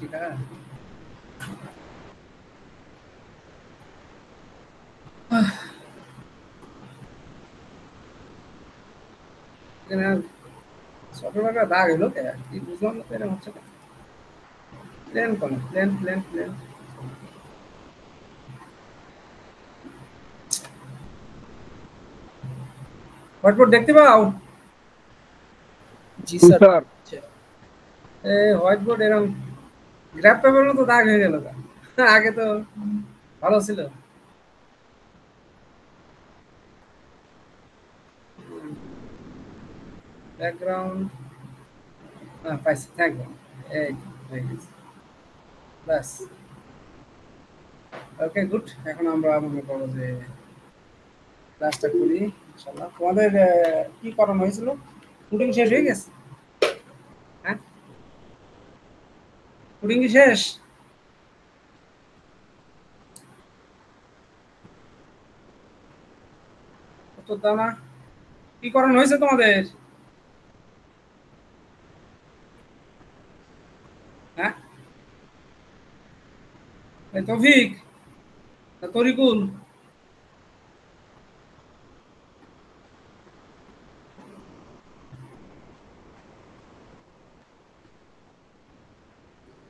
ठीक है সফটওয়্যার का दाग है लो क्या ये बुझलाম না এরকম হচ্ছে না প্লেন কোন প্লেন প্লেন প্লেন হোয়াইটবোর্ড দেখতে পাও জি স্যার এই হোয়াইটবোর্ড এরকম গ্রাফ পেপারের মতো দাগ হয়ে গেল আগে তো ভালো ছিল ব্যাকগ্রাউন্ড পাইছি থ্যাংক ইউ এই হয়ে গেছে বাস ওকে গুড এখন আমরা মনে করব যে ক্লাসটা করি ইনশাআল্লাহ তোমাদের কি করানো হয়েছিল শুটিং শেষ হয়ে গেছে হ্যাঁ শুটিং কি শেষ তো দানা কি করানো হয়েছে তোমাদের হ্যাঁ এই তৌফিক তরিকুল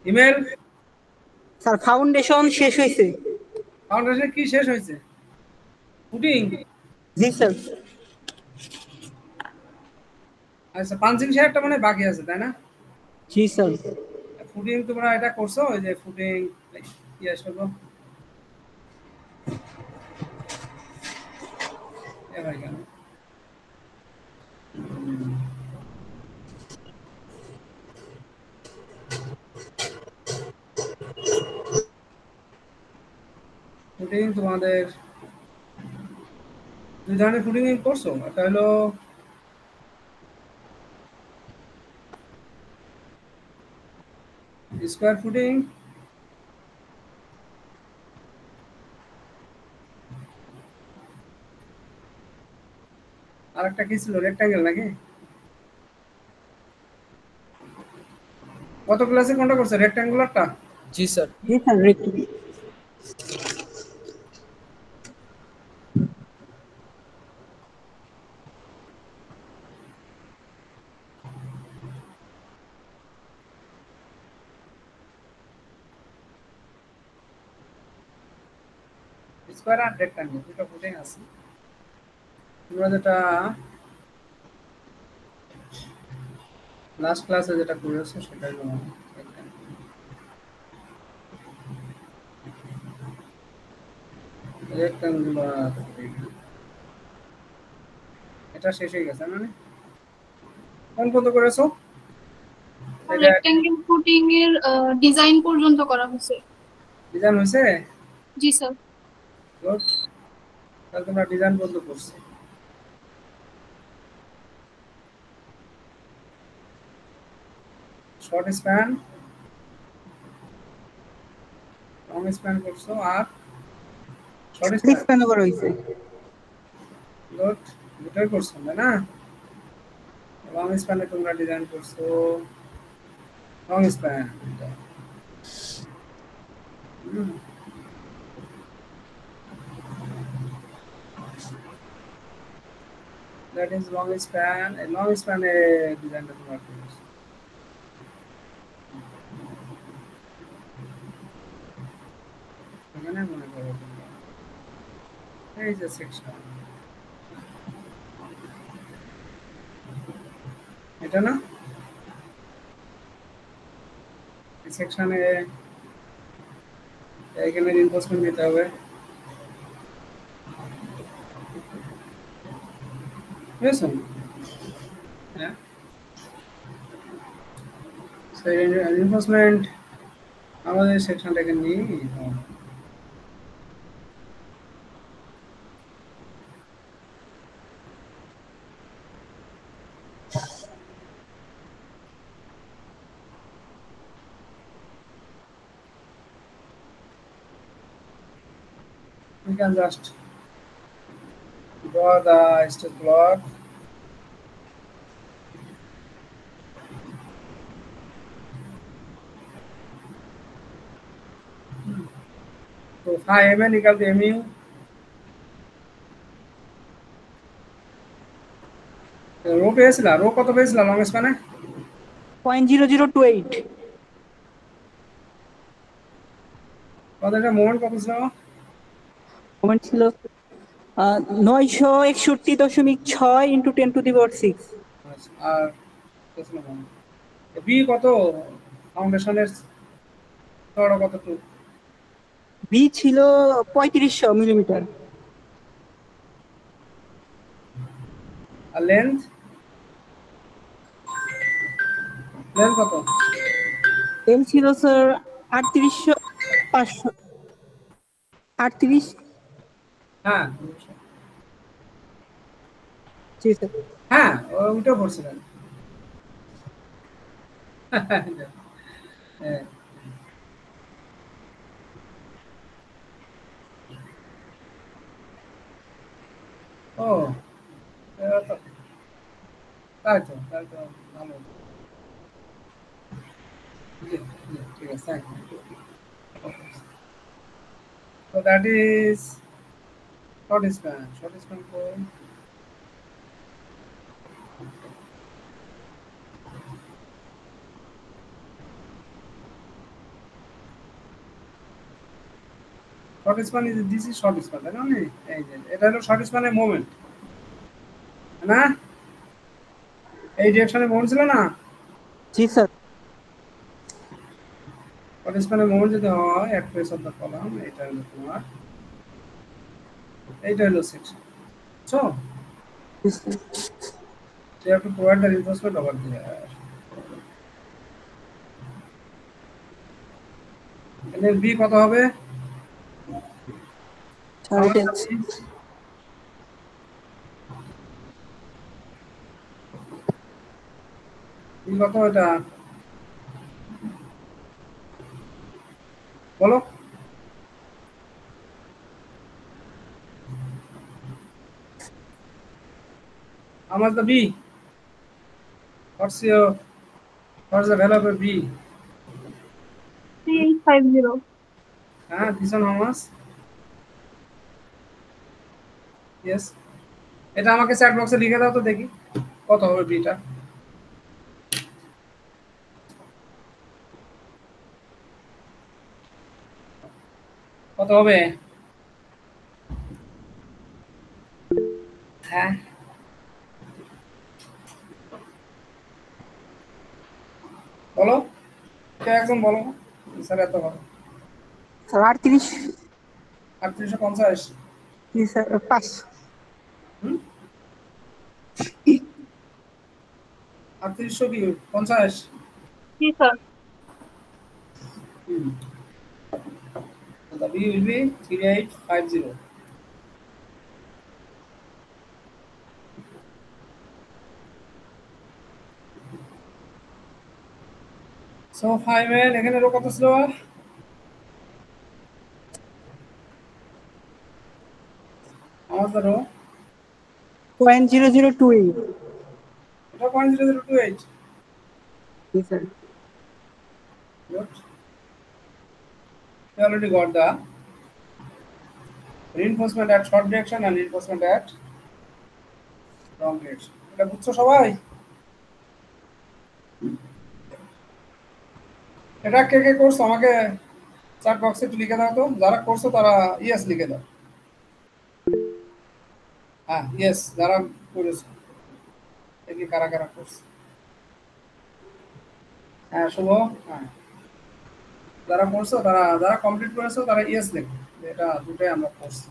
ইমেল স্যার ফাউন্ডেশন শেষ হয়েছে ফাউন্ডেশন কি শেষ হয়েছে শুটিং জি স্যার আচ্ছা পাঞ্চিং শেয়ারটা মানে বাকি আছে তাই না জি স্যার ফুডিং তোমরা এটা করছো ওই যে ফুডিং কি আসলো এ ভাই কেন ফুডিং তোমাদের দুই ধরনের ফুডিং করছো একটা হলো স্কোয়ার ফুডিং আর একটা কি ছিল রেক্টাঙ্গেল নাকি কত ক্লাসে কোনটা করছে রেক্টাঙ্গুলারটা জি স্যার জি স্যার স্কোয়ার আর রেক্টাঙ্গেল দুটো ফুডিং আছে তোমরা যেটা লাস্ট ক্লাসে যেটা করেছো সেটাই হলো রেক্টাঙ্গুলার এটা শেষ হয়ে গেছে মানে কোন পর্যন্ত করেছো রেক্ট্যাঙ্গেল ফুটিং এর ডিজাইন পর্যন্ত করা হয়েছে ডিজাইন হয়েছে জি স্যার গুড তাহলে তোমরা ডিজাইন পর্যন্ত করছো শর্ট স্প্যান লং স্প্যান করছো আর শর্ট স্প্যান করা হয়েছে গুড দুটোই করছো না লং স্প্যানে তোমরা ডিজাইন করছো long span that is long span a long span a design তোমরা করছো এখানে মনে করো তোমরা এই যে সেকশন এটা না এই সেকশনে এখানে রিইনফোর্সমেন্ট দিতে হবে বুঝছো হ্যাঁ সেই রিইনফোর্সমেন্ট আমাদের সেকশনটাকে নিয়ে we can just draw the stress block তো phi mn equal to mu rho পেয়েছিলা, রো কত পেয়েছিলা লং স্প্যানে? 0.0028। কত এটা মোমেন্ট কত ছিল? মোমেন্ট ছিল 961.6 ইন্টু 10⁶। আচ্ছা, আর বি কত ফাউন্ডেশনের চড়া কতটুকু? বি ছিল 3500 মিলিমিটার। আর লেন্থ লেন্থ কত? এল ছিল স্যার 3800 38। হ্যাঁ জি স্যার। হ্যাঁ ওইটা পড়ছিলেন। হ্যাঁ। ও এবার তো তাই তো ভালো। জি, জি, ঠিক আছে, thank you. So that is short span for short span is this is short span, তাই না? এই যে এটা হলো short span এর মোমেন্ট না, এই ডিরেকশনে মোমেন্ট ছিল না? জি স্যার। short span এর মোমেন্ট যদি হয় এক ফেস অফ দ্য কলাম, এটা হলো তোমার, এইটা হলো section. So you have to provide the reinforcement over there. এখানে বি কত হবে? বি কত এটা বলো? আমার the B, what's the value of B? 3850. হ্যাঁ, this one how much? Yes, এটা আমাকে চ্যাট বক্সে লিখে দাও তো দেখি কত হবে বিটা। কত হবে? হ্যাঁ বলো, কে একজন বলো স্যার। এত বলো স্যার 38। 3850। জি স্যার 5। 3800 কি 50? জি sir. The B will be 3850. So 5 এর এখানে রো কত ছিল? আমার তো রো 0.0028। এটা 0.0028। জি sir. Good. We already got the reinforcement at short direction and reinforcement at long direction. এটা বুঝছো সবাই? এটা কে কে করছো আমাকে চ্যাট বক্সে একটু লিখে দাও তো, যারা করছো তারা ইয়েস লিখে দাও। হ্যাঁ ইয়েস যারা করেছো, দেখি কারা কারা করছো। হ্যাঁ শুভ, হ্যাঁ যারা করছো তারা, যারা কমপ্লিট করেছো তারা ইয়েস লেখো, এটা দুটোই আমরা করছি।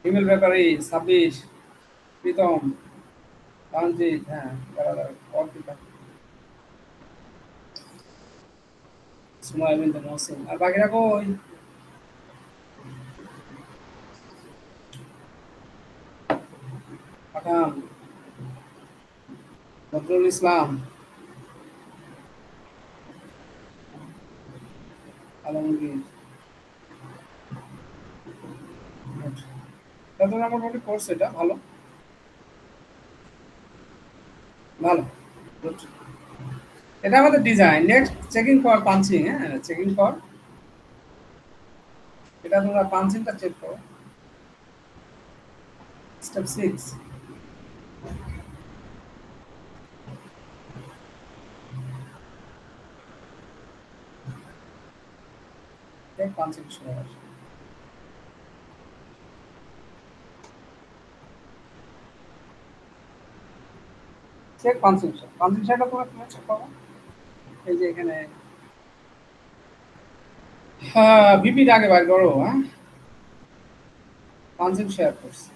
হিমেল ব্যাপারী, 26, প্রীতম, রঞ্জিত, হ্যাঁ যারা অর্পিতা, সুময়, বিন্দু, মহসিন, আর বাকিরা কই? পাঠান, নজরুল ইসলাম, আলমগীর, তাদের আমার মোটামুটি কোর্স, এটা ভালো ভালো। Good. এটা আমাদের design. Next checking for punching. হ্যাঁ চেকিং ফর এটা তোমরা পাঞ্চিংটা চেক করো। Step 6, check punching shear. Check punching shear. Punching শেয়ারটা তোমরা কিভাবে চেক করো? এই যে এখানে হ্যাঁ ভিপির আগে বার করো। হ্যাঁ পাঞ্চিং শেয়ার করছি।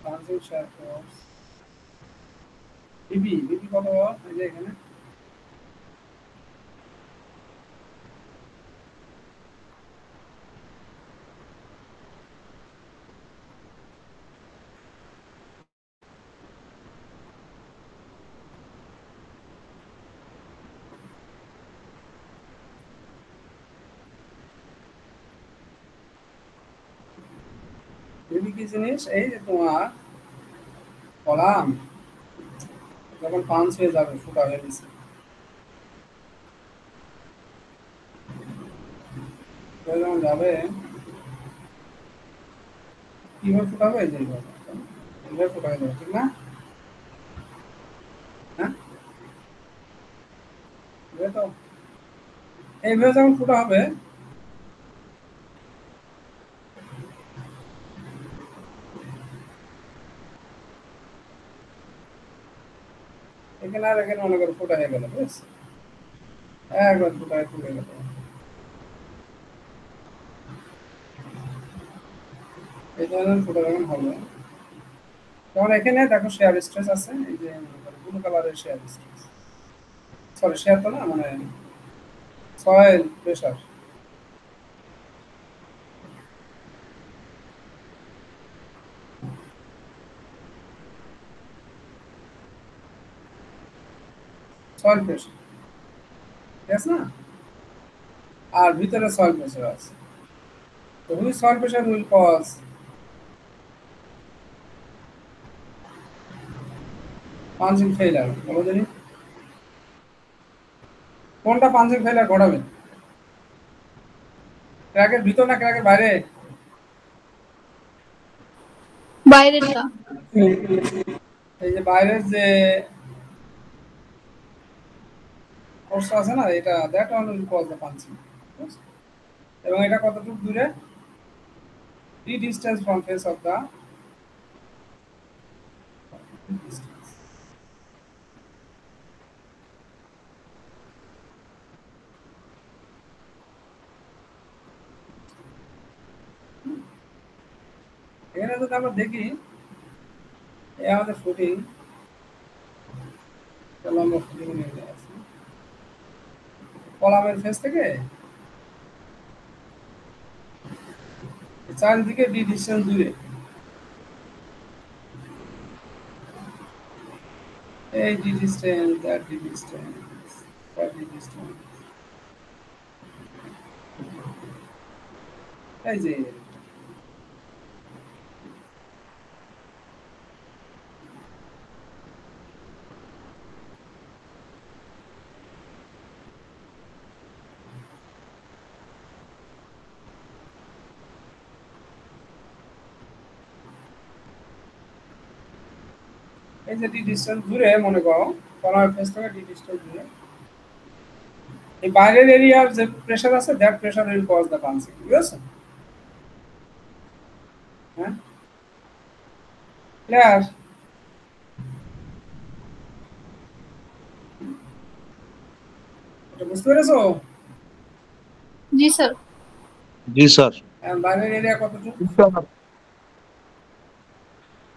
পাঞ্চিং শেয়ার কোর্স ভিপি কত? এই যে এখানে ভিপি কি জিনিস? এই যে তোমার কলাম যখন পাঞ্চ হয়ে যাবে, ফুটা হয়ে গেছে, যখন যাবে কিভাবে ফুটা হবে? এই যে এইভাবে ফুটা হয়ে যাবে, ঠিক না? হ্যাঁ এই তো এইভাবে যখন ফুটা হবে, এখানে আর এখানে মনে করো ফুটা হয়ে গেল, বুঝছো? একবার ফুটা হয়ে ফুটে গেল। এই ধরনের ফুটা যখন হবে, তখন এখানে দেখো শেয়ার স্ট্রেস আছে, এই যে ব্লু কালারের শেয়ার স্ট্রেস, সরি শেয়ার তো না, মানে সয়েল প্রেশার। সয়েল প্রেশার, ঠিক আছে না? আর ভিতরে সয়েল প্রেশার আছে। তো which soil pressure will cause punching failure? বলো জানি কোনটা পাঞ্চিং ফেইলার ঘটাবে? ক্র্যাকের ভিতর না ক্র্যাকের বাইরে? বাইরেরটা। এই যে বাইরের যে কোর্স আছে না, এটা that one will cause the punching. এবং এটা কতটুকু দূরে? D distance from face of the distance. এখানে যদি আমরা দেখি, এই আমাদের ফুটিং, তাহলে আমরা ফুটিং নিয়ে আসি কলামের ফেস থেকে চারিদিকে ডি ডিস্টেন্স দূরে, এই D distance, that D distance, that D distance, এই যে এই যে ডি ডিস্টেন্স দূরে, মনে করো কলামের ফেস থেকে ডি ডিস্টেন্স দূরে, এই বাইরের এরিয়ার যে প্রেশার আছে, that pressure will cause the punching. ঠিক আছে? হ্যাঁ ক্লিয়ার? এটা বুঝতে পেরেছো? জি স্যার। জি স্যার। বাইরের এরিয়া কতটুকু?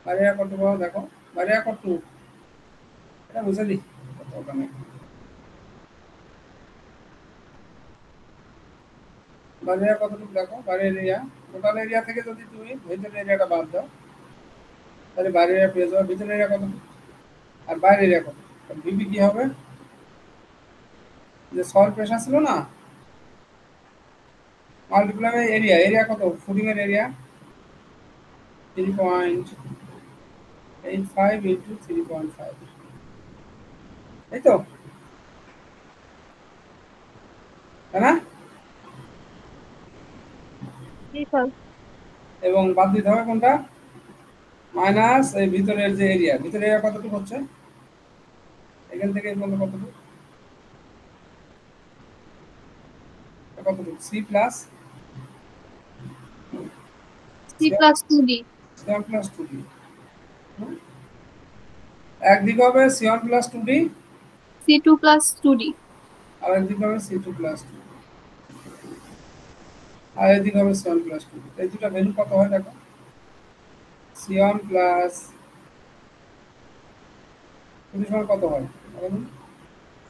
বাইরের এরিয়া কতটুকু দেখো, বাইরের এরিয়া কতটুকু, এটা বুঝে দিই ওখানে। বাইরের এরিয়া কতটুকু দেখো, বাইরের এরিয়া টোটাল এরিয়া থেকে যদি তুমি ভিতরের এরিয়াটা বাদ দাও, তাহলে বাইরের এরিয়া পেয়ে যাবে। ভিতরের এরিয়া কত আর বাইরের এরিয়া কত? ভিপি কি হবে? যে সয়েল প্রেশার ছিল না, মাল্টিপ্লাই বাই এরিয়া। এরিয়া কত? ফুটিং এর এরিয়া 3.5 85 ইন্টু 3.5, এই তো, তাই না? জি স্যার। এবং বাদ দিতে হবে কোনটা? মাইনাস এই ভিতরের যে এরিয়া, ভিতরের এরিয়া কতটুকু হচ্ছে এখান থেকে এই পর্যন্ত কতটুকু, কতটুকু C plus C plus 2D। সি1 প্লাস 2d, একদিকে হবে সি1 plus 2d, C2 plus 2D। আর একদিকে হবে সি2 প্লাস 2d, আর এদিকে হবে সি1 প্লাস 2d। এই দুটো ভ্যালু কত হয় দেখো, সি1 প্লাস 2d সমান কত হয়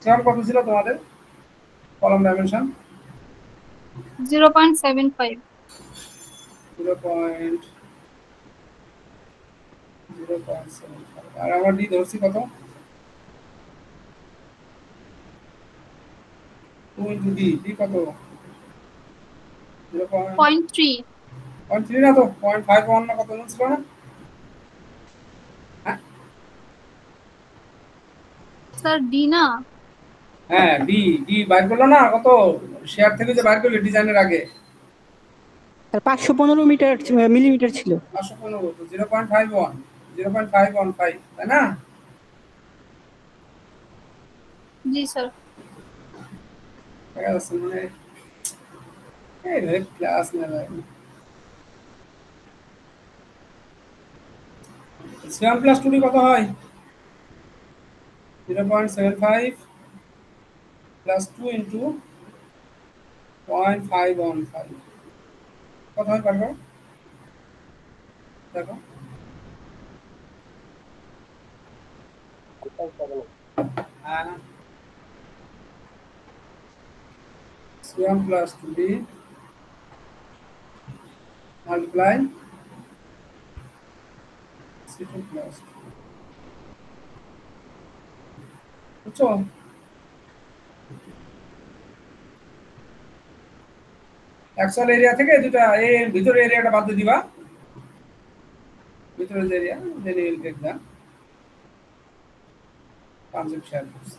সি1 কত ছিল তোমাদের কলাম ডাইমেনশন? 0.75। 0.75, আর আমরা ডি ধরছি কত, 2 ইন্টু ডি, ডি কত 0.3। 0.3 না তো 0.51 না কত ছিল না? হ্যাঁ স্যার ডি না? হ্যাঁ ডি, ডি বাইর করলো না কত, শেয়ার থেকে যে বাইর করলে ডিজাইনের আগে স্যার 515 মিটার মিলিমিটার ছিল। 515, তো 0.51, 0.515, তাই না? জি স্যার। দেখা যাচ্ছে মানে এই ক্লাস নেবে। সি1 প্লাস 2d কত হয় 0.75 প্লাস 2 ইন্টু 0.515, কত হয় পারবো দেখো, সি1 plus 2d multiply C two plus, বুঝছো? অ্যাকচুয়াল এরিয়া থেকে দুটা এর ভিতরের এরিয়াটা বাদ দিয়ে দিবা, ভিতরের যে area then you will get the concept share করছি,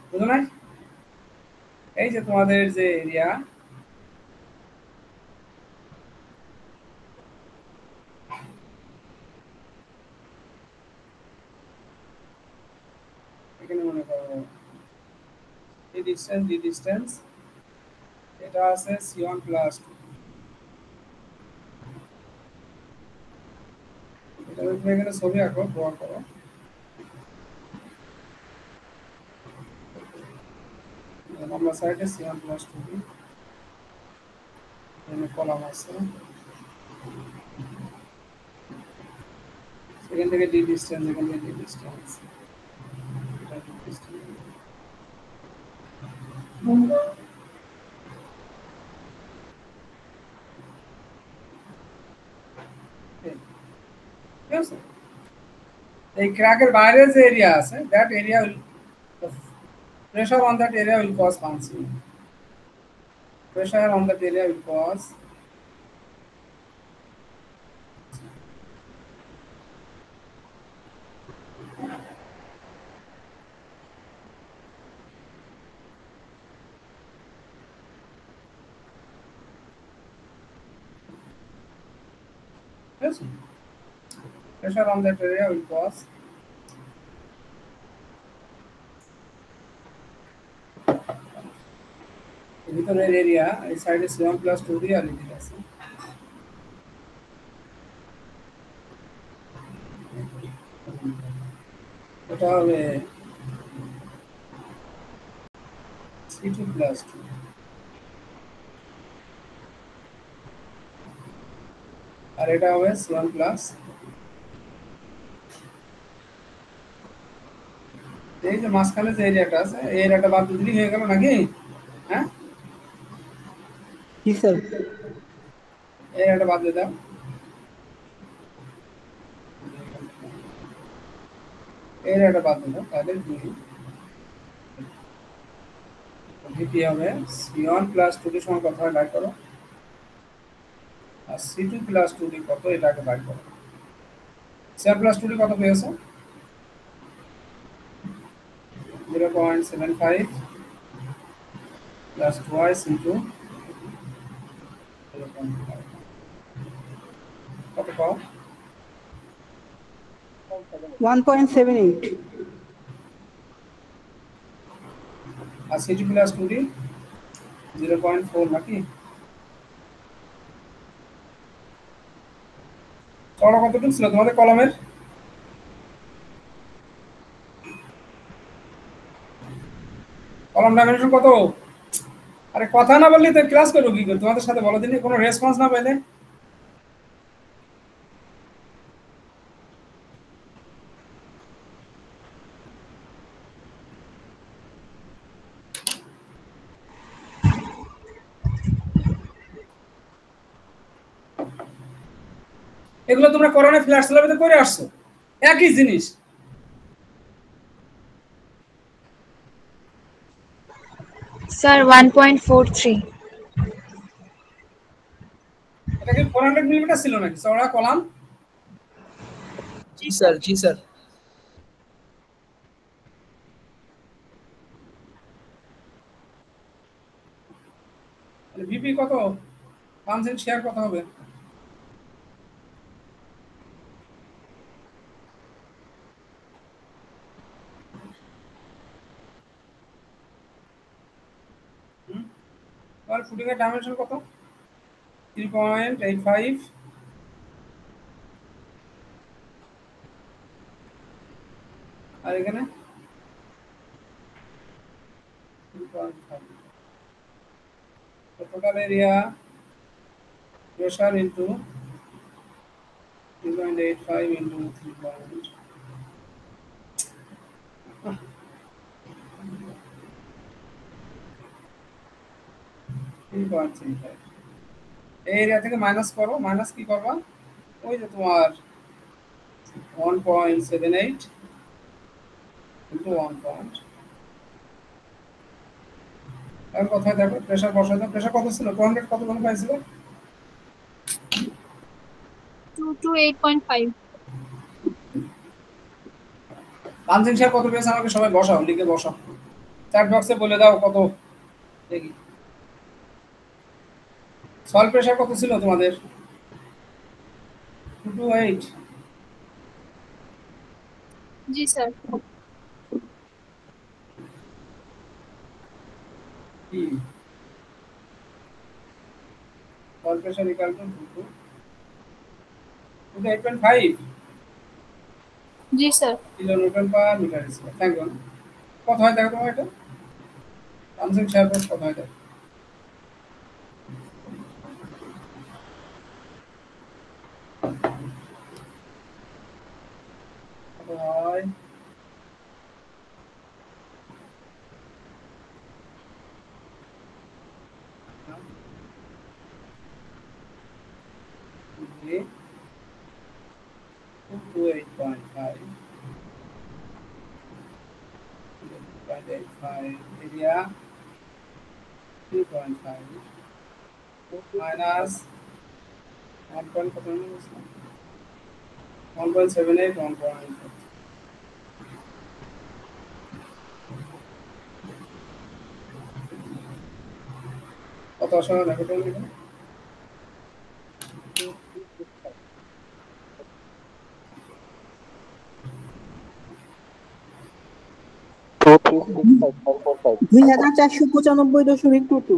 বুঝো না? এই যে তোমাদের যে এরিয়া, এখানে মনে করো এই ডিসটেন্স ডি ডিসটেন্স, এটা আছে সি1 প্লাস 2, এটা তুমি এখানে ছবি আঁকো, ড্র করো, লম্বা সাইডে সি1 প্লাস 2d, এখানে কলাম আছে, এখান থেকে ডি ডিসটেন্স, এখান থেকে ডি ডিসটেন্স, এটা ডি ডিসটেন্স, ঠিক আছে? এই ক্র্যাকের বাইরে যে এরিয়া আছে, that area will, pressure on that area will cause bouncing, pressure on that area will cause, yes, pressure on that area will cause, ভিতরের এরিয়া এই সাইডে সি1 প্লাস 2d আর এদিকে আছে, এটা হবে সি2 প্লাস 2, আর এটা হবে সি1 প্লাস, এই যে মাঝখানে যে এরিয়াটা আছে এই এরিয়াটা বাদ দিলেই হয়ে গেল নাকি? হ্যাঁ জি স্যার। এই এরিয়াটা বাদ দিয়ে দাও, এই এরিয়াটা বাদ দিয়ে দাও, তাহলে কি হবে সি1 প্লাস 2d সমান কত হয় বাইর করো, আর সি2 প্লাস 2d কত এটা আগে বাইর করো, শেয়ার প্লাস 2D কত পেয়েছো? 0.75 plus twice into 0.5 কত পাও? 1.78 আর সিটি প্লাস 2D 0.4 নাকি? চওড়া কতটুকু ছিল তোমাদের কলমের? কলম ডাইমেনশন কত? আরে কথা না বললে তো ক্লাস করবো কি করে? তোমাদের সাথে বলো দিনই, কোনো রেসপন্স না পাইলে। এগুলো তোমরা করোনা ফ্ল্যাট স্ল্যাবে করে আসছো, একই জিনিস। স্যার 1.43 এটা কি 400 মিলিমিটার ছিল নাকি চওড়া কলাম? জি স্যার, জি স্যার। ভিপি কত? পাঞ্চেন শেয়ার কত হবে? আর ফুটিং এর ডাইমেনশন কত? 3.85 আর এখানে 3.5 total area pressure into 3.85 into 3. 3.35 এই এরিয়া থেকে মাইনাস করো, মাইনাস কি করবা? ওই যে তোমার 1.78 into 1 পয়েন্ট। এখন কোথায় দেখো প্রেসার বসাই দাও। প্রেসার কত ছিল? 200 কত কোন পাইছিল? 2 to 8.5. পাঞ্চিং শেয়ার কত পেয়েছে আমাকে সবাই বসাও, লিখে বসাও, চ্যাট বক্সে বলে দাও কত দেখি। সল প্রেসার কত ছিল তোমাদের? 228 জি স্যার। কি সল প্রেসার ইকুয়াল টু 8.5 জি sir. Kilonewton per metre square. Thank you. কত হয় দেখো তোমার এটা? পাঞ্চিং শেয়ার কত হয় দেখো? কত হয়? Okay. 228.5 area 3.5 minus 1.78 1.5 কত আসলে দেখো তো লিখো। দুই 2495.22।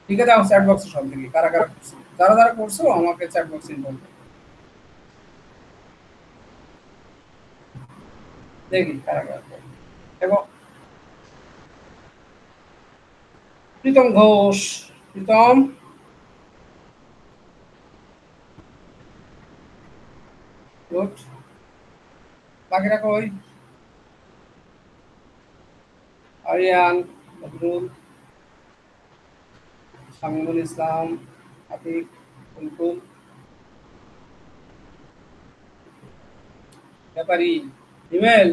লিখে দাও চ্যাট বক্সে সব দেখি কারা কারা করছো, যারা যারা করছো আমাকে চ্যাট বক্সে ইনফর্ম করো, দেখি কারা কারা করো। এবং প্রীতম ঘোষ, প্রীতম গুড, বাকিরা কই? আরিয়ান, বদরুল, শামীমুল ইসলাম, আতিক, কুলকুল, ব্যাপারী, ইমেল।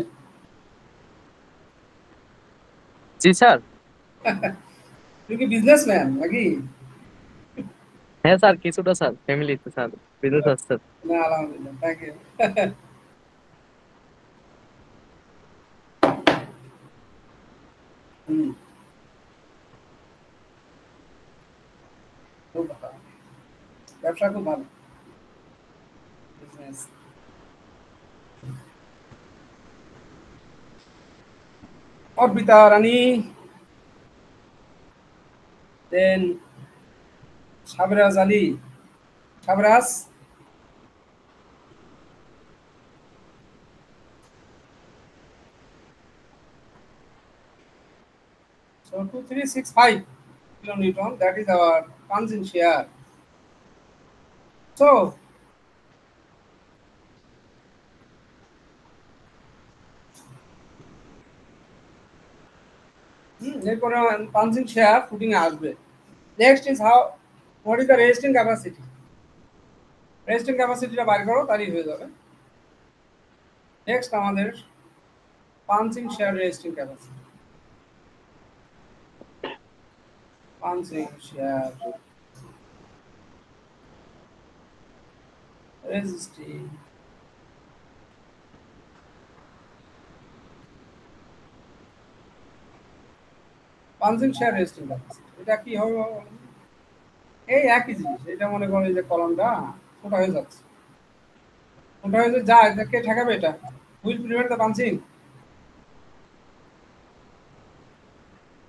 জি স্যার। তুই কি বিজনেসম্যান নাকি? হ্যাঁ স্যার, কিছুটা স্যার, ফ্যামিলিতে স্যার, বিদেশ আছে। না আলহামদুলিল্লাহ, থ্যাংক ইউ। হুম, খুব ভালো, ব্যবসা খুব ভালো, business. Arpita Rani, then সাবরাজ Ali, সাবরাজ, so 2365 kilonewton, that is our punching shear. So এরপরে পাঞ্চিং শেয়ার ফুটিং আসবে। Next is how, what is the resisting capacity. Resisting ক্যাপাসিটিটা বাইর করো, তারই হয়ে যাবে। নেক্সট আমাদের punching shear resisting capacity, punching shear resisting punching shear resisting capacity, এটা কি হবে বলো? এই একই জিনিস। এটা মনে করো এই যে কলমটা ফোটা হয়ে যাচ্ছে, ফোটা হয়ে যায়, এটা কে ঠেকাবে? এটা উইল প্রিভেন্ট দ্য পাঞ্চিং,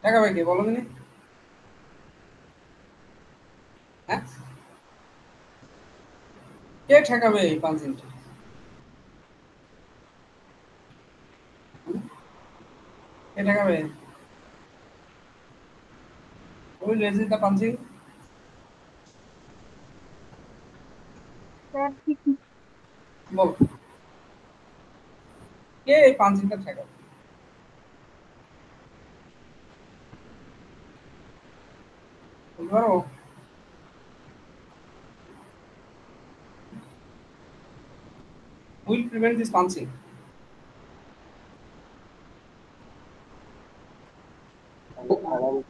ঠেকাবে কে বলো দিনি? হ্যাঁ, কে ঠেকাবে এই পাঞ্চিংটা? কে ঠেকাবে? উইল রেজিস্ট দ্য পাঞ্চিং, বল কে এই পাঞ্চিংটা ঠেকাবে? বলতে পারো? Will prevent this punching.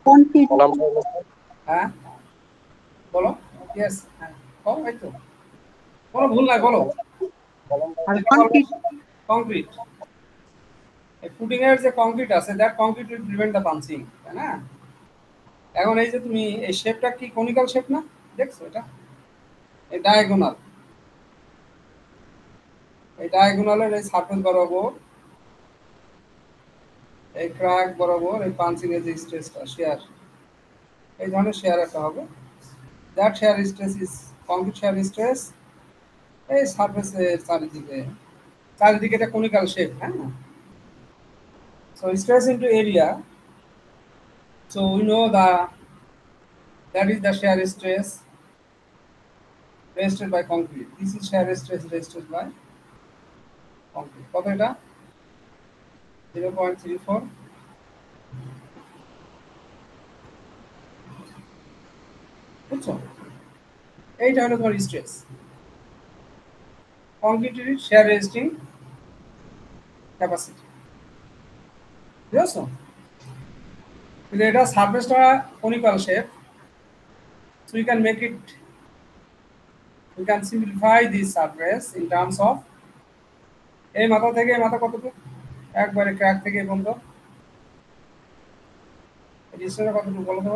Concrete, হ্যাঁ বলো। ইয়েস, হ্যাঁ বলো, এই তো কোনো ভুল নাই, বলো। আর কনক্রিট, কংক্রিট, এই ফুটিং এর যে কংক্রিট আছে, that concrete will prevent the punching, তাই না? এখন এই যে তুমি এই শেপটা কি কনিক্যাল শেপ না, দেখছো? এটা এই ডায়াগোনাল, এই ডায়াগোনালের এই সারফেস বরাবর, এই ক্র্যাক বরাবর এই পাঞ্চিং এর যে স্ট্রেসটা, শেয়ার, এই ধরনের শেয়ার একটা হবে। That share stress is concrete share stress. এই সারফেসের চারিদিকে, চারিদিকে এটা কনিক্যাল শেপ, হ্যাঁ। So stress into area, so we know that is the shear stress resisted by concrete. This is shear stress resisted by concrete. কত এটা? 0.34। বুঝছো? এইটা হলো তোমার স্ট্রেস, কংক্রিটের shear resisting capacity, বুঝছো? কিন্তু এটা সারফেসটা conical shape, so we can make it, we can simplify this surface in terms of এই মাথা থেকে এই মাথা কতটুকু, একবারে ক্র্যাক থেকে এই পর্যন্ত ডিস্টেন্সটা কতটুকু বলো তো?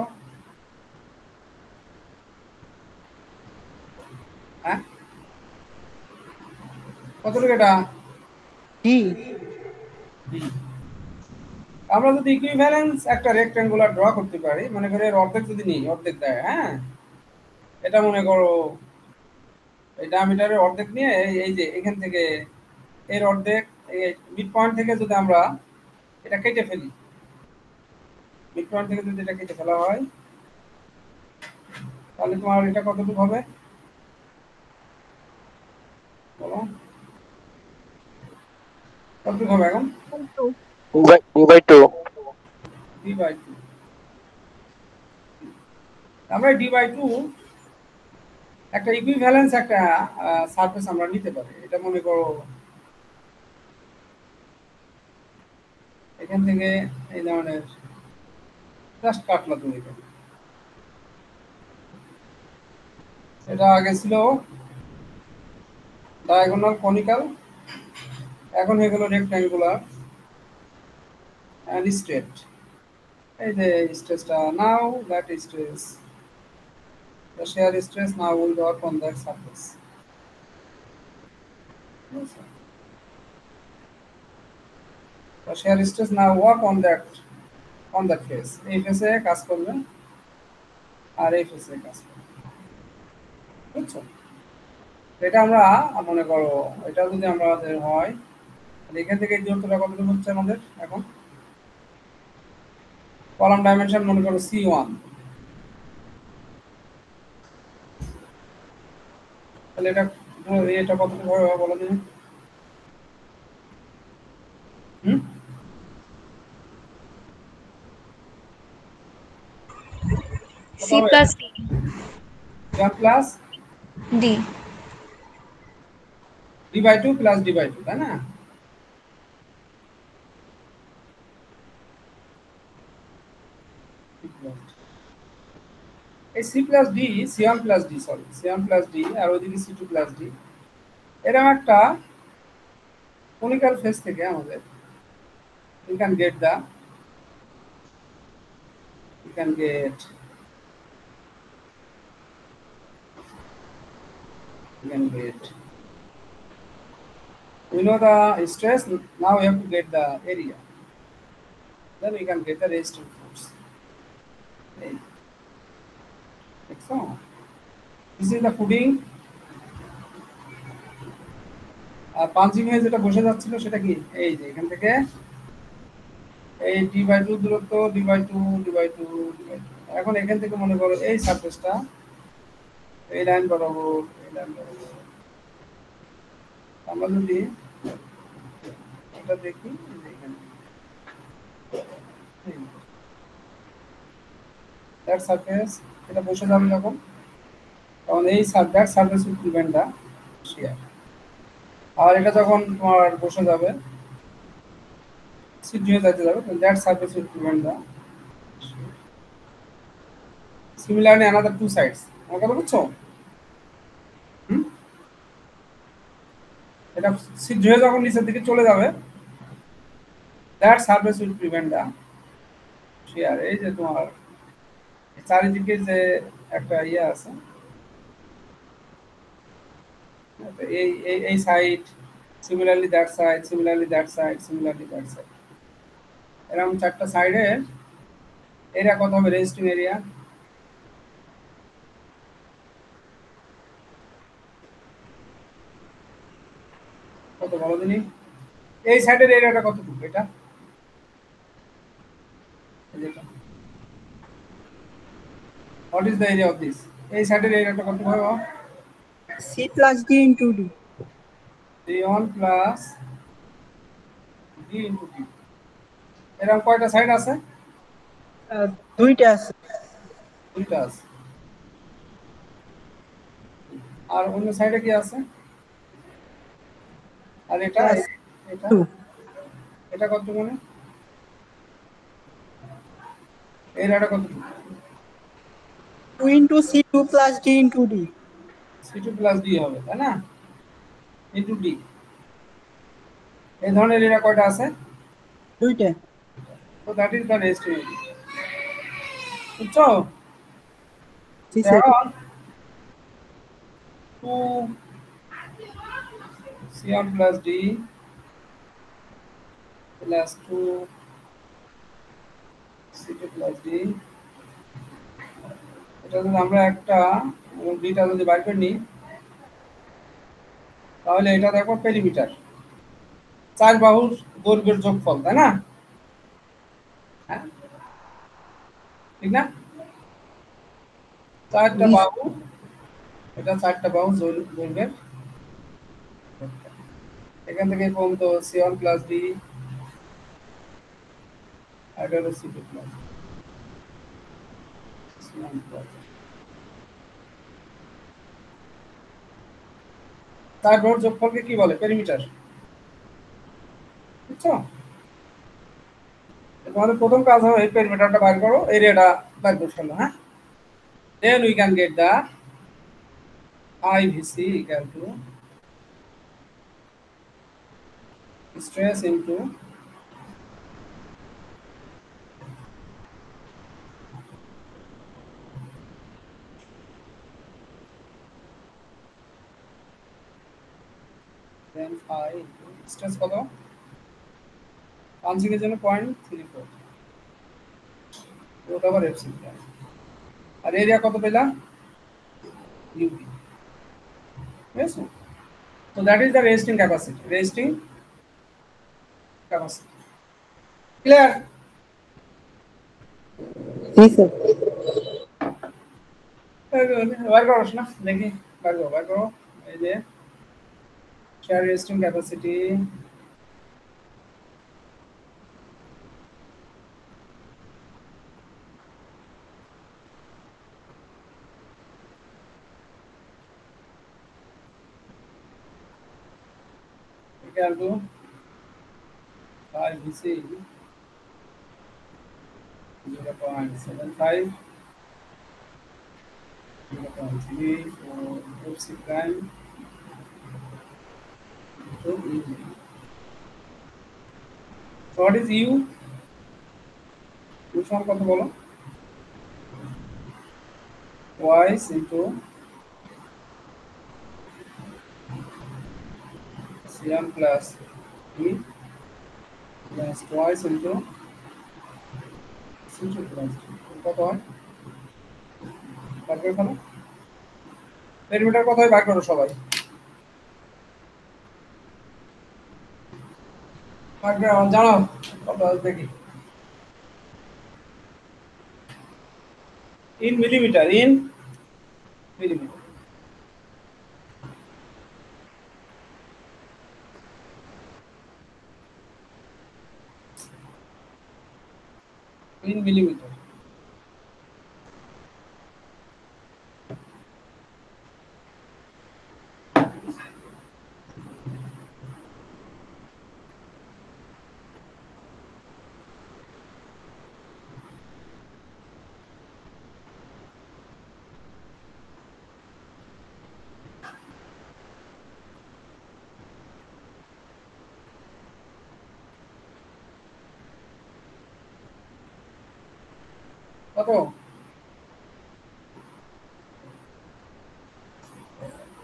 হ্যাঁ, কতটুকু এটা? ডি, আমরা যদি ইকুইভ্যালেন্স একটা রেক্ট্যাঙ্গুলার ড্র করতে পারি, মনে করে এর অর্ধেক যদি নিই, অর্ধেক দেয়, হ্যাঁ, এটা মনে করো এই ডায়ামিটারের অর্ধেক নিয়ে এই যে এখান থেকে এর অর্ধেক, এই মিড পয়েন্ট থেকে যদি আমরা এটা কেটে ফেলি, মিড পয়েন্ট থেকে যদি এটা কেটে ফেলা হয়, তাহলে তোমার এটা কতটুকু হবে বলো? কতটুকু হবে এখন? 2/2। d/2। আমরা d/2 একটা ইকুইভ্যালেন্স একটা সারফেস আমরা নিতে পারি। এটা মনে করো এখান থেকে এই ধরনের জাস্ট কাটলা তুমি, এটা আগে ছিল ডায়াগোনাল কনিক্যাল, এখন হয়ে গেল রেক্ট্যাঙ্গুলার অ্যান্ড স্ট্রেট। এই যে স্ট্রেসটা now that stress the shear stress now will work on that surface. The shear stress now work on that face. এই ফেসে কাজ করবে আর এই ফেসে কাজ করবে, বুঝছো? এটা আমরা মনে করো এটা যদি আমাদের হয় তাহলে এখান থেকে এই দূরত্বটা কতটুকু হচ্ছে আমাদের এখন কলাম ডাইমেনশন মনে করো C1, তাহলে এটা কতটুকু হবে বলো দিন। C plus D. C1 plus D. D/2 plus D/2, তাই না? এই C plus D, C1 plus D, sorry C1 plus D আর ওইদিকে C2 প্লাস D, এরকম একটা কনিক্যাল ফেস থেকে আমাদের you can get we know the stress, now we have to get the area, then we can get the resistive force. So this is the footing. আর punching হয়ে যেটা বসে যাচ্ছিল সেটা কি এই যে এখান থেকে এই D/2 দূরত্ব D/2 এখন এখান থেকে মনে করো এই সারফেসটা এই লাইন বরাবর আমরা যদি এটা দেখি এখানে দ্যাট সারফেস এটা বসে যাবে যখন তখন এই that surface will prevent the shear, আর এটা যখন তোমার বসে যাবে সিদ্ধ হয়ে যাইতে যাবে that surface will prevent the shear. Similarly another two sides, আমার কথা বুঝছো? এটা সিদ্ধ হয়ে যখন নিচের দিকে চলে যাবে that surface will prevent the shear. এই যে তোমার চারিদিকে যে একটা ইয়ে আছে এই এই এই side similarly that side similarly that side similarly that side, এরকম চারটা সাইডের এরিয়া কত হবে রেজিস্টিং এরিয়া? কত বলো দিনই? এই সাইডের এরিয়াটা কতটুকু? এটা what is the area of this? এই সাইডের এরিয়াটা কত হবে? C plus D into D. C1 plus D into D। এরকম কয়টা সাইড আছে? দুইটা আছে। দুইটা আছে। আর অন্য সাইডে কি আছে? আর এটা এটা এটা কত মানে এরিয়াটা কত? 2 into C2 plus D into D. C2 plus D হবে, তাই না? Into D। এই ধরনের এরিয়া কয়টা আছে? দুইটা। তো that is the resisting area, বুঝছো? জি sir. 2 C1 plus D plus 2 C2 plus D, এটা যদি আমরা একটা দুইটা যদি বাইর করে নিই তাহলে এটা দেখো পেরিমিটার, চার বাহুর দৈর্ঘ্যের যোগফল, তাই না? হ্যাঁ ঠিক না? চারটা বাহু, এটা চারটা বাহু দৈর্ঘ্যের, এখান থেকে পর্যন্ত C1 প্লাস D আর এটা হলো C2 প্লাস C1 প্লাস চার বাহুর যোগফলকে কি বলে? পেরিমিটার, বুঝছো? তোমাদের প্রথম কাজ হবে এই পেরিমিটারটা বাইর করো, এরিয়াটা বাইর করে ফেলো, হ্যাঁ? Then we can get the IVC equal to stress into then 5 stress কত পাঞ্চিং এর জন্য 0.34 রুট ওভার এফসি আর এরিয়া কত পেলাম ইউবি ঠিক আছে so that is the resting capacity clear जी सर বার করো না দেখি বার করো এই যে shear resting capacity equal to 5 VC 0.75 0.34 FC prime to EG. So what is U? U সমান কত বলো? Twice into Cm plus E plus twice into C2 plus D. কত হয়? বার করে ফেলো। পেরিমিটার কত হয় বার করো সবাই। বার করে জানাও কত দেখি। In millimeter. In millimeter. কত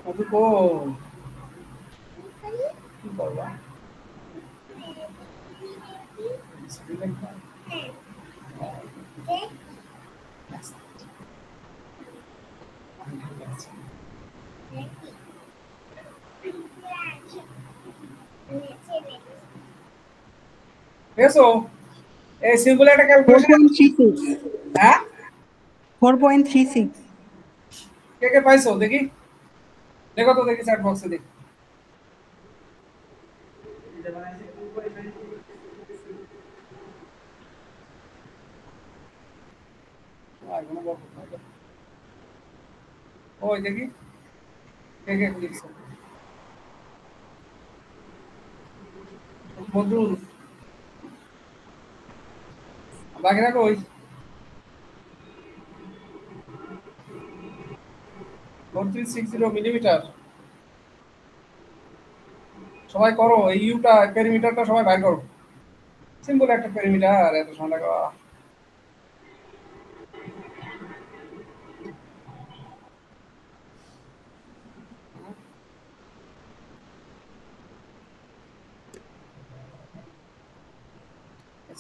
কত কি করবা এসো এই সিম্পল একটা ক্যালকুলেশন 4.36 হ্যাঁ 4.36 কে কে পাইছো দেখি দেখো তো দেখি চ্যাট বক্সে দেখি ওই দেখি কে কে লিখছো বদরুল বাকি রাখো ওই 4360 মিলিমিটার সবাই করো এই ইউটা পেরিমিটারটা সবাই বাইর করো সিম্পল একটা পেরিমিটার এত সময় লাগা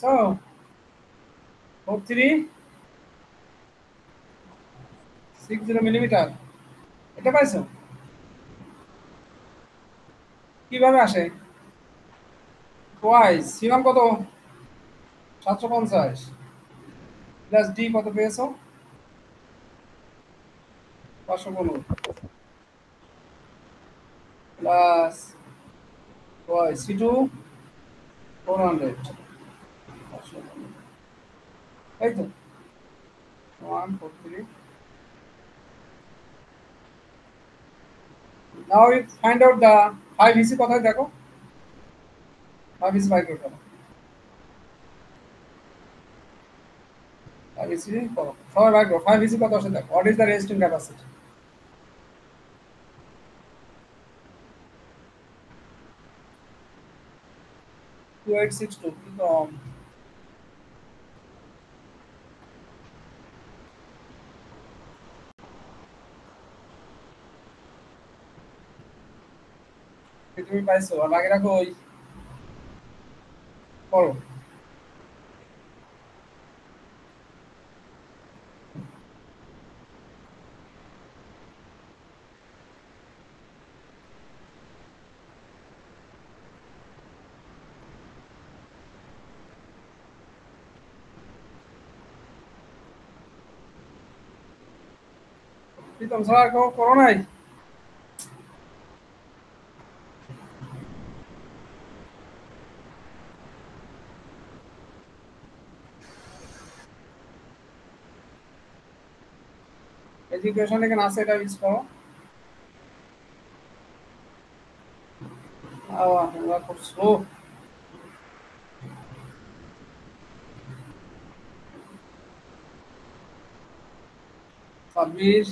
So, 4360 মিলিমিটার এটা পাইছো কিভাবে আসে টুয়াইস সিমাম কত 750 প্লাস ডি কত পেয়েছো 515 প্লাস টুয়াইস সি2 400 এই তো 143 now we find out the 5 EC কোথায় দেখো 5 EC বাই করতে 5 EC করো সবাই বাই করো 5 EC কত আসে দেখো what is the resting capacity 2862 কি কম তুমি পাইছো আর বাকিরা কই পড়ো। প্রীতম স্যার কেউ করো নাই? এডুকেশন এখানে আছে, এটা ইউজ করো। তোমরা খুব স্লো। সাব্বির,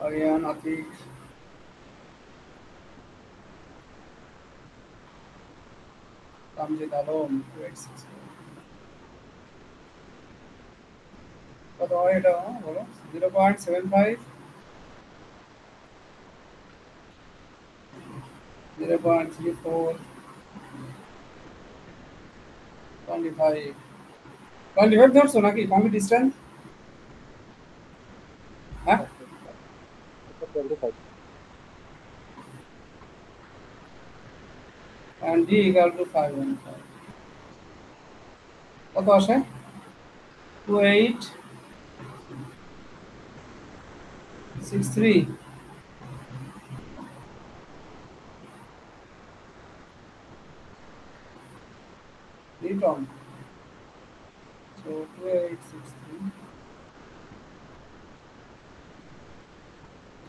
আরিয়ান, আতিক, রামজিদ আলম, কত হয় এটা বলো? 0.75, 0.34, 25, 25 ধরছো নাকি কমপ্লিট ডিস্টেন্স? হ্যাঁ, 25. and d equal to 515 কত আসে? 2863 Newton. So 2863.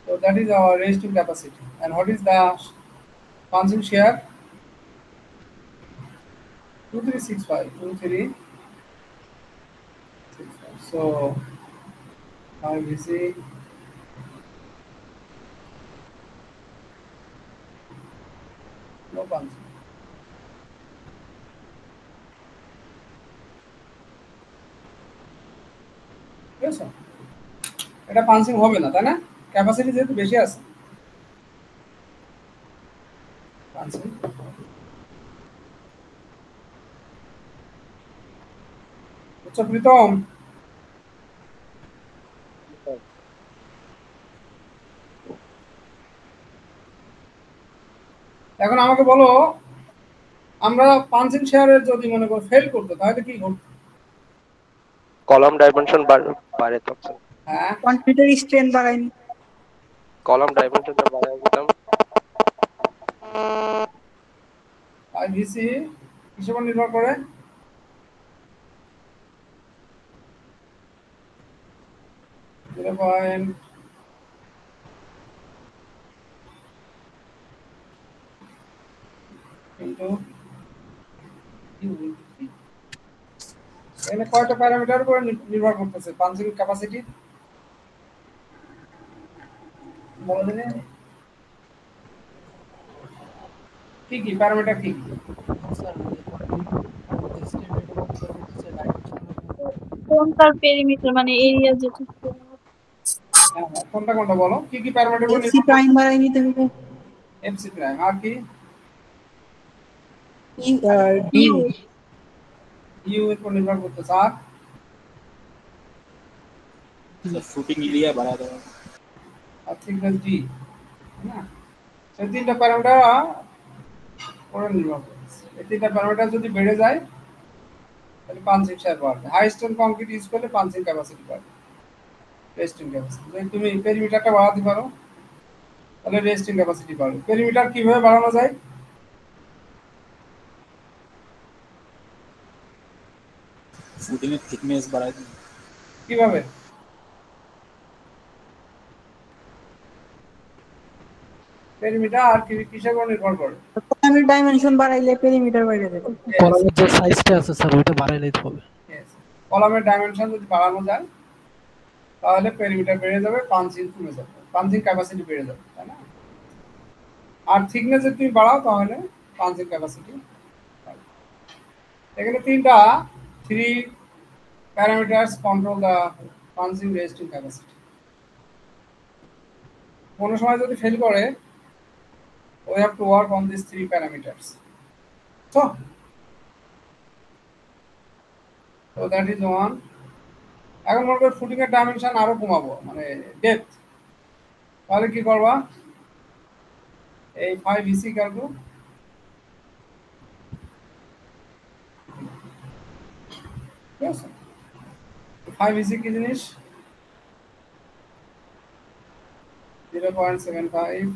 So that is our resistive capacity. And what is the punching shear? 2365. 2365. So our VC no punching. Yes, sir. এটা পাঞ্চিং হবে না, তাই না? ক্যাপাসিটি যেহেতু বেশি আছে পাঞ্চিং। আচ্ছা প্রীতম, এখন আমাকে বলো, আমরা পাঞ্চিং শেয়ারের যদি মনে করো ফেল করতো তাহলে কি করতো? Column dimension বাড়ে তখন। হ্যাঁ, কম্পিউটার স্ট্রেন্থ বাড়ায়নি। Column dimensionটা বাড়ায় দিতাম। আর ভিসি কিসের উপর নির্ভর করে? জিরো পয়েন্ট ইন্টু এখানে কয়টা প্যারামিটার উপর নির্ভর করতেছে পাঞ্চিং ক্যাপাসিটি? বলো দিনে কি কি প্যারামিটার কি? কোনটার পেরিমিটার মানে এরিয়া যেটা হ্যাঁ, কোনটা কোনটা বলো, কি কি প্যারামিটার উপর এফসি প্রাইম বাড়ায় নিতে হবে। এফসি প্রাইম আর কি? ডি ইউ ইউ এর উপর নির্ভর করতেছে আর শুটিং এরিয়া বাড়া দেওয়া। আর থিকনেস ডি, না? এই তিনটা প্যারামিটার উপর নির্ভর করতেছে। এই তিনটা প্যারামিটার যদি বেড়ে যায় তাহলে পাঞ্চিং শেয়ার বাড়বে। হাই স্ট্রেন্থ কংক্রিট ইউজ করলে পাঞ্চিং ক্যাপাসিটি বাড়বে, রেস্টিং ক্যাপাসিটি। যদি তুমি পেরিমিটারটা বাড়াতে পারো তাহলে রেস্টিং ক্যাপাসিটি বাড়বে। পেরিমিটার কিভাবে বাড়ানো যায়? শুটিং এর থিকনেস বাড়ায় দিই। কিভাবে? পেরিমিটার আর কিসের উপর নির্ভর করে? কলামের ডাইমেনশন বাড়াইলে পেরিমিটার বেড়ে যাবে। কলামের যে সাইজটা আছে স্যার ওইটা বাড়াইলেই হবে। কলামের ডাইমেনশন যদি বাড়ানো যায় তাহলে পেরিমিটার বেড়ে যাবে, পাঞ্চিং কমে যাবে, পাঞ্চিং ক্যাপাসিটি বেড়ে যাবে, তাই না? আর থিকনেস যদি তুমি বাড়াও তাহলে পাঞ্চিং ক্যাপাসিটি। এখানে তিনটা three parameters control the punching resting capacity. কোনো সময় যদি ফেল করে we have to work on these three parameters. So that is one. এখন মনে করো ফুটিং এর ডাইমেনশন আরো কমাবো মানে ডেপথ, তাহলে কি করবা এই 5 ইসি কালকু 5 ইসি কি জিনিস 0.75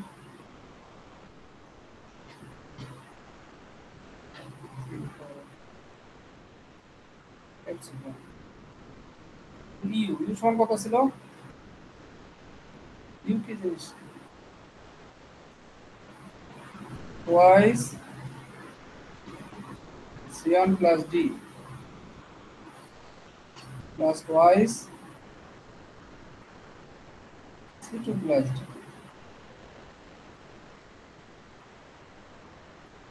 ইউ ইউ সমান কত ছিল ইউ কি জিনিস twice c1 plus d plus twice c2 plus d.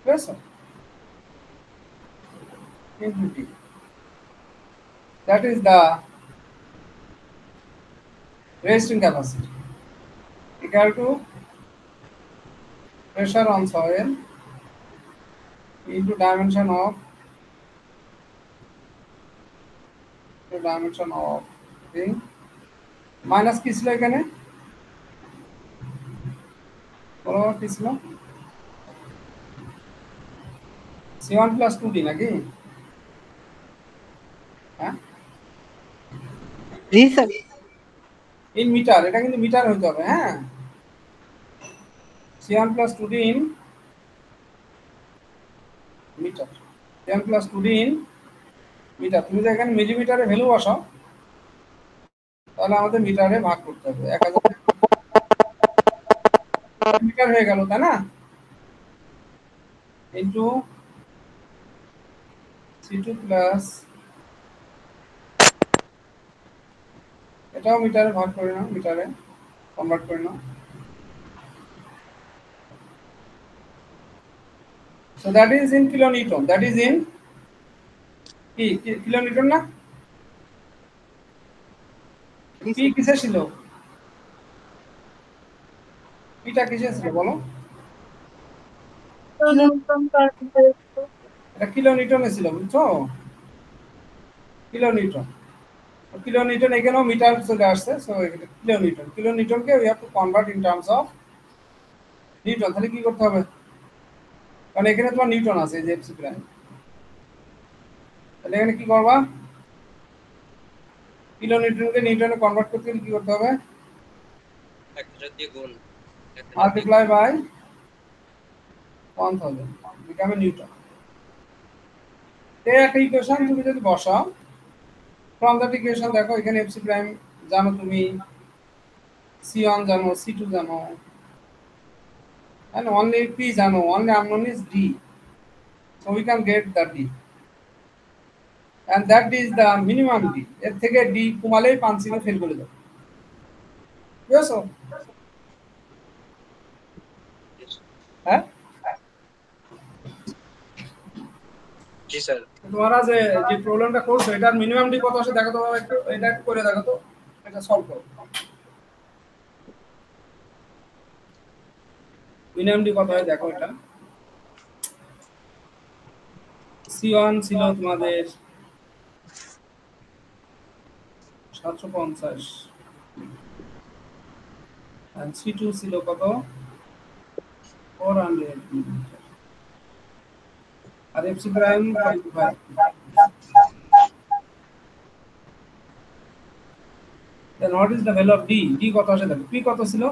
Yes, sir. Into d. That is the resting capacity equal to pressure on soil into dimension of thing minus কি ছিল এখানে বলো কি ছিল c1 plus 2d নাকি হ্যাঁ জি sir in metre, এটা কিন্তু মিটার হইতে হবে হ্যাঁ c1 plus 2d in metre c1 plus 2d in metre. তুমি যদি এখানে মিলিমিটারে ভ্যালু বসাও তাহলে আমাদের মিটারে ভাগ করতে হবে 1000 মিটার হয়ে গেল তাই না ইনটু c2 প্লাস এটাও মিটারে ভাগ করে নাও মিটারে কনভার্ট করে নাও so that is in kilonewton, that is in কি কিলোনিউটন না কি কিসে ছিল পিটা কিসে ছিল বলো নিউটন পার মিটার। এটা কিলোনিউটনে ছিল বুঝছো কিলোনিউটন কিলোনিউটন এখানেও মিটার চলে আসছে সো এটা কিলোনিউটনকে we have to convert in terms of newton. তাহলে কি করতে হবে কারণ এখানে তোমার নিউটন আছে যে এফসি প্রাইম তাহলে এখানে কি করবা কিলোনিউটনকে নিউটনে কনভার্ট করতে গেলে কি করতে হবে 1000 দিয়ে গুণ মাল্টিপ্লাই বাই 1000 বিকাম নিউটন। এই একটা ইকুয়েশন তুমি যদি বসাও ফ্রম দ্যাট ইকুয়েশন দেখো এখানে এফসি প্রাইম জানো তুমি c1 জানো c2 জানো and only p জানো only unknown is d so we can get the d and that is the minimum d এর থেকে d কমালেই পাঁচিনে ফেল করে দাও বুঝছো হ্যাঁ জি স্যার তোমরা যে প্রবলেমটা করছো এটার মিনিমাম ডি কত আসে দেখো তো বাবা একটু এটা একটু করে দেখো তো এটা সলভ করো মিনিমাম ডি কত হয় দেখো এটা c1 ছিল তোমাদের 750 and c2 ছিল কত 400 মিলিমিটার আর FC prime 45 then what is the value of d d কত আসে দেখো p কত ছিল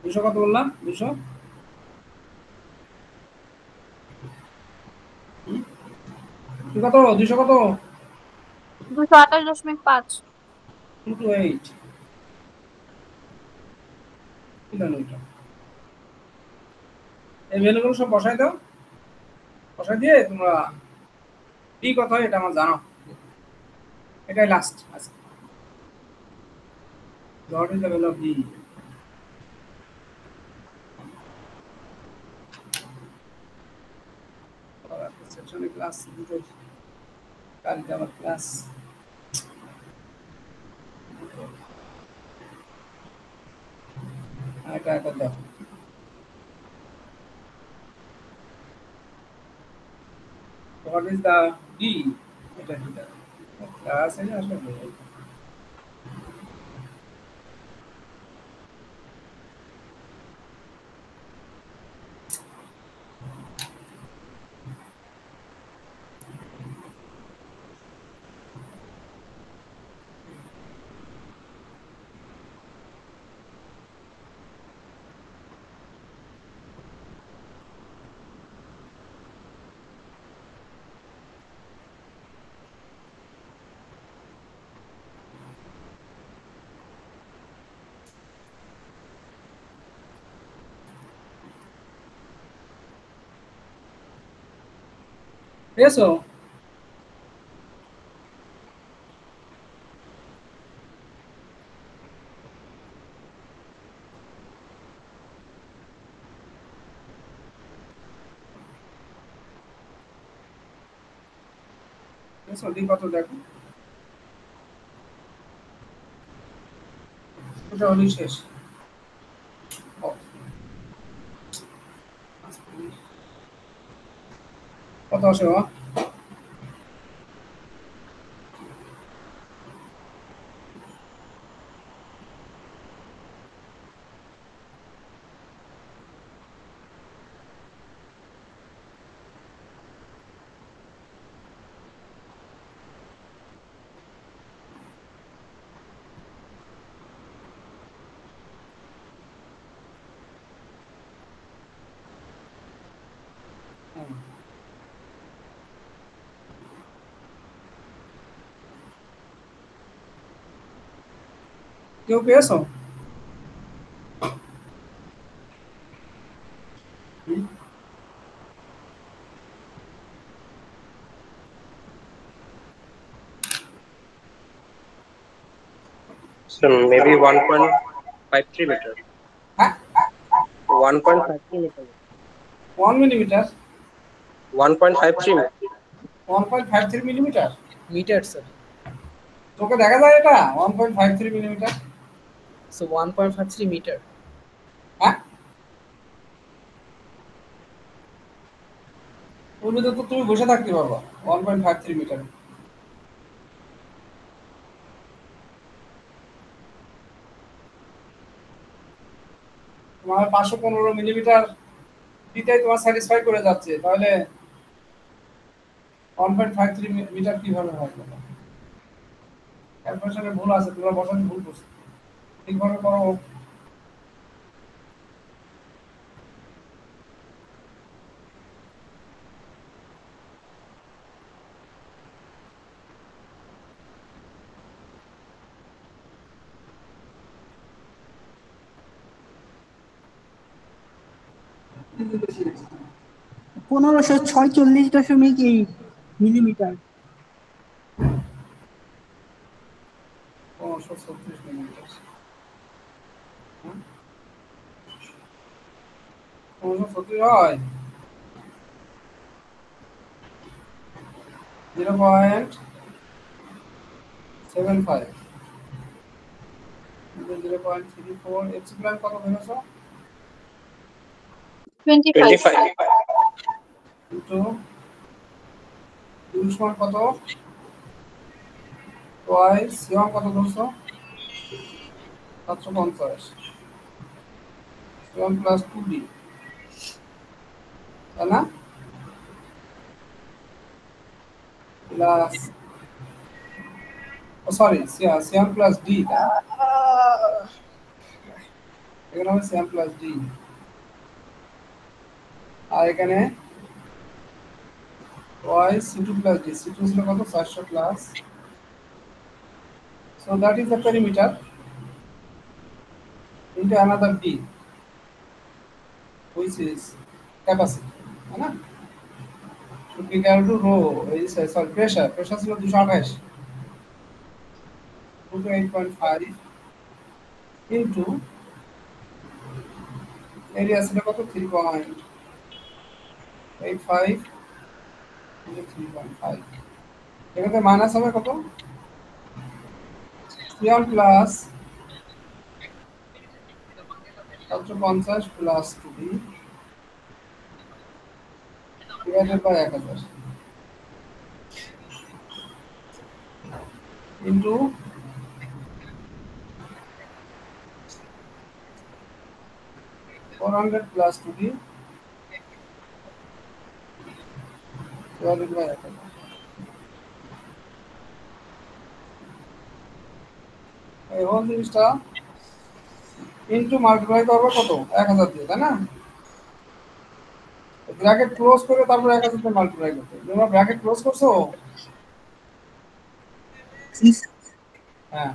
200 কত বললাম 200 কত 200 কত 228.5 228 কিলোমিটার এই ভ্যালুগুলো সব বসাই দাও বসাই দিয়ে তোমরা কি কত হয় এটা আমার জানো এটাই লাস্ট আজকে what is the value of d সেকশনে ক্লাস দুটো কালকে আবার ক্লাস এটা একটা দেখো what is the d এটা কি দেখো ক্লাস আছে আসলে পেয়েছো পেয়েছো দি কত দেখো এটা হলি শেষ ও, কত আসে বাবা হুম। কেউ পেয়েছো হুম? So maybe 1.53 meter. হ্যাঁ 1.53 meter. 1 millimetre 1.53 meter. 1.53 millimetre Meter, sir. তোকে দেখা যায় এটা 1.53 মিলিমিটার So 1.53 meter. হ্যাঁ ওর ভিতরে তো তুমি বসে থাকতে পারবা 1.53 মিটার তোমার 515 মিলিমিটার দিতেই তোমার স্যাটিসফাই করে যাচ্ছে তাহলে 1.53 মিটার কিভাবে হয় ক্যালকুলেশনে ভুল আছে তোমরা বসাতে ভুল করছো ঠিকভাবে করো পনেরোশো ছয়চল্লিশ দশমিক এই মিলিমিটার 536 মিলিমিটার 536 হয় 0.75 0.34 এপসিলন কত ভেবেছো 25 25. ইনটু দুশমান কত টুয়াইস সিওম কত ধরছো 750 সিওম প্লাস 2d তাই না প্লাস ও সরি সিওম প্লাস d এখানে হবে সিওম প্লাস d আর এখানে twice c2 plus d c2 ছিল কত 400 plus so that is the perimeter into another d which is capacity है ना should be equal to rho is sorry pressure ছিল 228 8.5 into area ছিল কত 3.85 into 3.5 এখানে মাইনাস হবে কত C one plus 750 plus 2b divided by 1000 into 400 plus 2b divided by 1000 এই whole জিনিসটা ইনটু মাল্টিপ্লাই করবো কত 1000 দিয়ে তাই না ব্র্যাকেট ক্লোজ করে তারপর 1000 দিয়ে মাল্টিপ্লাই করতে তোমরা ব্র্যাকেট ক্লোজ করছো হ্যাঁ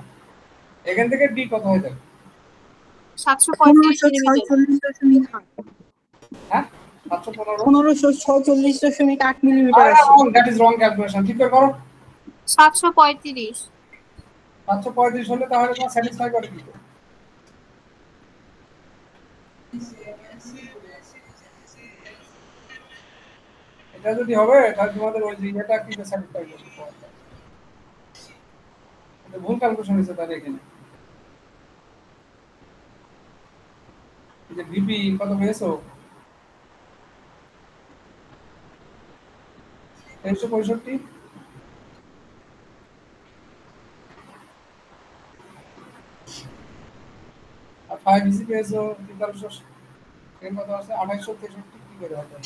এখান থেকে ডি কত হয়ে যাবে 735 মিলিমিটার হ্যাঁ 1546.8 মিলিমিটার আসে। দ্যাট ইজ রং ক্যালকুলেশন ঠিক করে করো 735 735 হলে তাহলে তোমার স্যাটিসফাই করে কি এটা যদি হবে তাহলে তোমাদের ওই যে এটা কি স্যাটিসফাই করবে এটা ভুল ক্যালকুলেশন হয়েছে তার এখানে এই যে ভিপি কত পেয়েছো 365 আর 5 ইসি পেয়েছো 4300 এর কত আছে 2863 কি করে হবে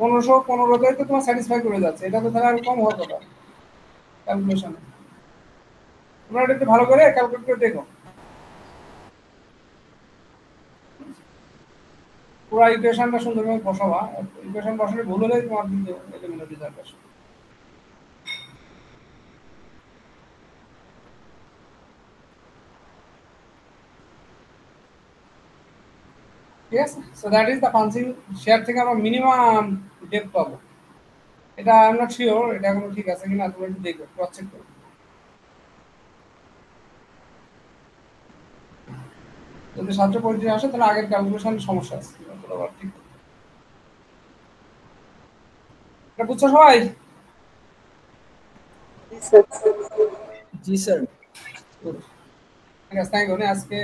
1515 তে তো তোমার স্যাটিসফাই করে যাচ্ছে এটা তো তাহলে আর কম হওয়ার কথা ক্যালকুলেশনে তোমরা এটা ভালো করে ক্যালকুলেট করে দেখো পুরো ইকুয়েশনটা সুন্দরভাবে বসাবা ইকুয়েশন বসালে ভুল হলে তোমার কিন্তু এলিমেন্ট রেজাল্ট আসবে yes so that is the punching share থেকে আমরা মিনিমাম ডেপথ পাবো এটা আই এম নট শিওর এটা এখনো ঠিক আছে কিনা তুমি একটু দেখো ক্রস চেক করো যদি 735 আসে তাহলে আগের ক্যালকুলেশন সমস্যা আছে তাহলে আবার ঠিক এটা বুঝছো সবাই জি স্যার ঠিক আছে থ্যাংক ইউ আজকে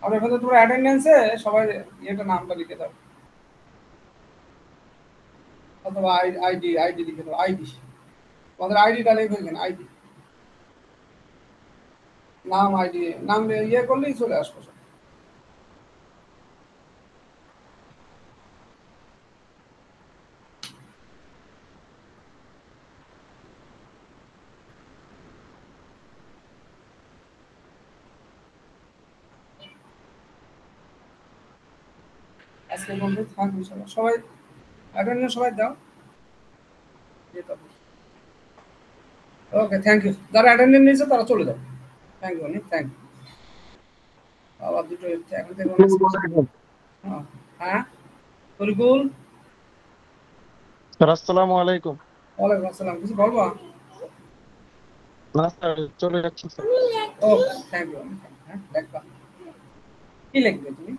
আমরা এখন তোমরা অ্যাটেন্ডেন্সে সবাই এটা নামটা লিখে দাও অথবা আইডি লিখে দাও আইডি তোমাদের আইডিটা লিখে দেন আইডি নাম আইডি নাম ইয়ে করলেই চলে আসবে আজকে বন্ধু থাকবে সবাই অ্যাটেন্ডেন্স সবাই দাও ওকে থ্যাংক ইউ যারা অ্যাটেন্ডেন্স নিয়েছে তারা চলে যাও থ্যাংক ইউ থ্যাংক ইউ আবার দুটো এখন থেকে হ্যাঁ তরিকুল স্যার আসসালামু আলাইকুম। ওয়ালাইকুম আসসালাম কিছু বলবো না স্যার চলে যাচ্ছি স্যার। ওকে থ্যাংক ইউ হ্যাঁ দেখবা কি লিখবে তুমি